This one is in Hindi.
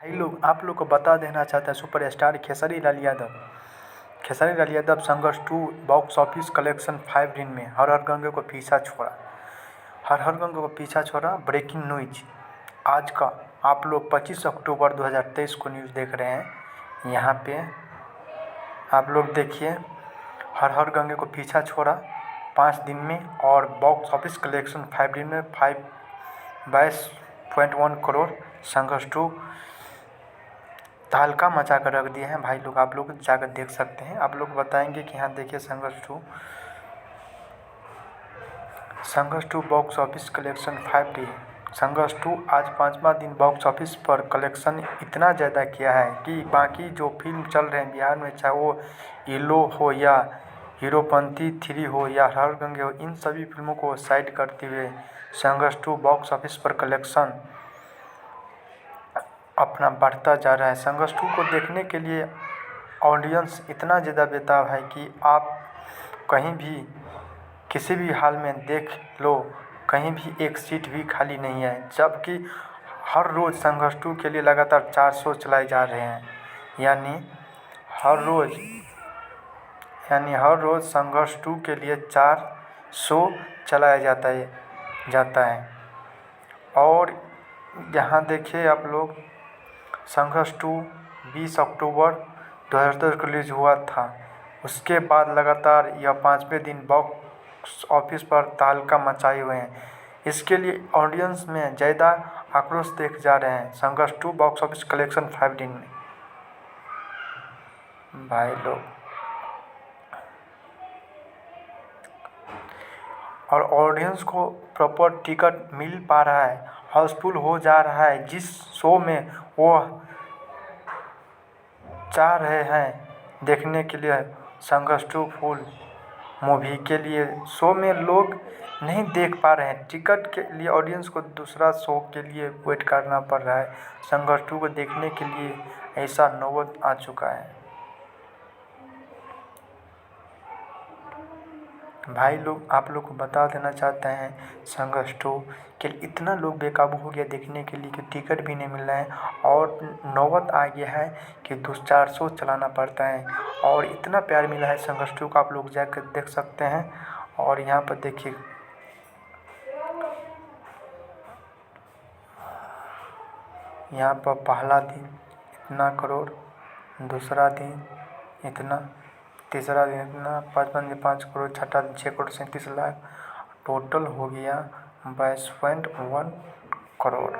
भाई लोग आप लोग को बता देना चाहता है सुपरस्टार खेसारी लाल यादव संघर्ष 2 बॉक्स ऑफिस कलेक्शन 5 दिन में हर हर गंगे को पीछा छोड़ा ब्रेकिंग न्यूज आज का आप लोग 25 अक्टूबर 2023 को न्यूज़ देख रहे हैं। यहाँ पे आप लोग देखिए हर हर गंगे को पीछा छोड़ा 5 दिन में और बॉक्स ऑफिस कलेक्शन 5 दिन में 22.1 करोड़ संघर्ष 2 तहलका मचा कर रख दिए हैं। भाई लोग आप लोग जाकर देख सकते हैं। आप लोग बताएंगे कि यहाँ देखिए संघर्ष 2 बॉक्स ऑफिस कलेक्शन 5 डी संघर्ष 2 आज 5वां दिन बॉक्स ऑफिस पर कलेक्शन इतना ज़्यादा किया है कि बाकी जो फिल्म चल रहे हैं बिहार में, चाहे वो येलो हो या हीरोपंती 3 हो या हर हर गंगे हो, इन सभी फिल्मों को साइड करते हुए संघर्ष 2 बॉक्स ऑफिस पर कलेक्शन अपना बढ़ता जा रहा है। संघर्ष 2 को देखने के लिए ऑडियंस इतना ज़्यादा बेताब है कि आप कहीं भी किसी भी हाल में देख लो, कहीं भी एक सीट भी खाली नहीं है। जबकि हर रोज़ संघर्ष 2 के लिए लगातार 4 शो चलाए जा रहे हैं, यानी हर रोज़ संघर्ष 2 के लिए 4 शो चलाया जाता है। और यहाँ देखिए आप लोग संघर्ष 2 20 अक्टूबर 2010 को रिलीज हुआ था। उसके बाद लगातार यह 5वें दिन बॉक्स ऑफिस पर तहलका मचाए हुए हैं। इसके लिए ऑडियंस में ज़्यादा आक्रोश देखे जा रहे हैं संघर्ष 2 बॉक्स ऑफिस कलेक्शन 5 दिन में। भाई लोग और ऑडियंस को प्रॉपर टिकट मिल पा रहा है, हाउसफुल हो जा रहा है। जिस शो में वो चाह रहे हैं देखने के लिए संघर्ष 2 फुल मूवी के लिए शो में लोग नहीं देख पा रहे हैं। टिकट के लिए ऑडियंस को दूसरा शो के लिए वेट करना पड़ रहा है। संघर्ष 2 को देखने के लिए ऐसा नौबत आ चुका है। भाई लोग आप लोग को बता देना चाहते हैं संघर्ष 2 के इतना लोग बेकाबू हो गया देखने के लिए कि टिकट भी नहीं मिल रहा है और नौबत आ गया है कि 2-4 शो चलाना पड़ता है। और इतना प्यार मिला है संघर्ष 2 का, आप लोग जाकर देख सकते हैं। और यहाँ पर देखिए यहाँ पर पहला दिन इतना करोड़, दूसरा दिन इतना, तीसरा दिन इतना, 5 करोड़, छठा दिन 6 करोड़ 37 लाख, टोटल हो गया 22.1 करोड़।